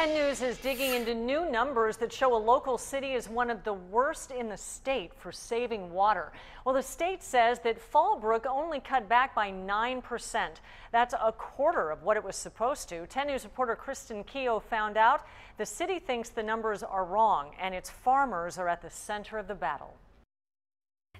10 News is digging into new numbers that show a local city is one of the worst in the state for saving water. Well, the state says that Fallbrook only cut back by 9%. That's a quarter of what it was supposed to. 10 News reporter Kristen Keogh found out the city thinks the numbers are wrong, and its farmers are at the center of the battle.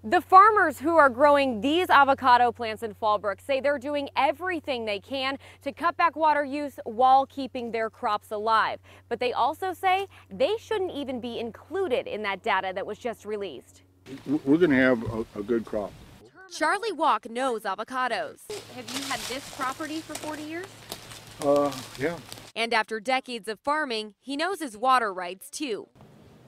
The farmers who are growing these avocado plants in Fallbrook say they're doing everything they can to cut back water use while keeping their crops alive. But they also say they shouldn't even be included in that data that was just released. We're going to have a good crop. Charlie Walk knows avocados. Have you had this property for 40 years? Yeah. And after decades of farming, he knows his water rights too.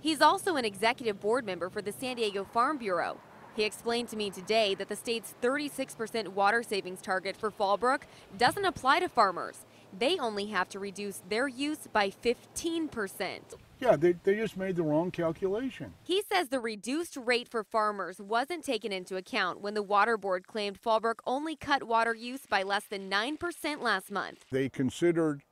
He's also an executive board member for the San Diego Farm Bureau. He explained to me today that the state's 36% water savings target for Fallbrook doesn't apply to farmers. They only have to reduce their use by 15%. Yeah, they just made the wrong calculation. He says the reduced rate for farmers wasn't taken into account when the water board claimed Fallbrook only cut water use by less than 9% last month. They considered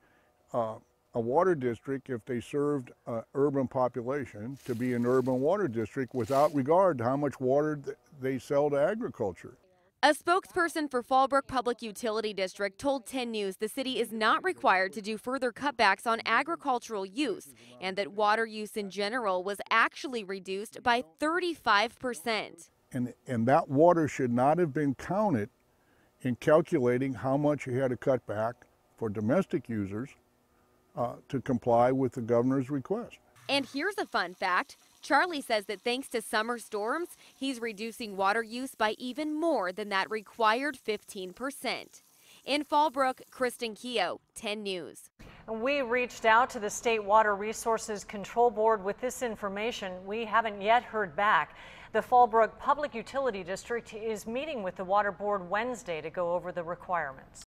a water district, if they served an urban population, to be an urban water district without regard to how much water they sell to agriculture. A spokesperson for Fallbrook Public Utility District told 10 News the city is not required to do further cutbacks on agricultural use and that water use in general was actually reduced by 35%. And that water should not have been counted in calculating how much you had to cut back for domestic users to comply with the governor's request. And here's a fun fact. Charlie says that thanks to summer storms, he's reducing water use by even more than that required 15%. In Fallbrook, Kristen Keogh, 10 News. We reached out to the State Water Resources Control Board with this information. We haven't yet heard back. The Fallbrook Public Utility District is meeting with the Water Board Wednesday to go over the requirements.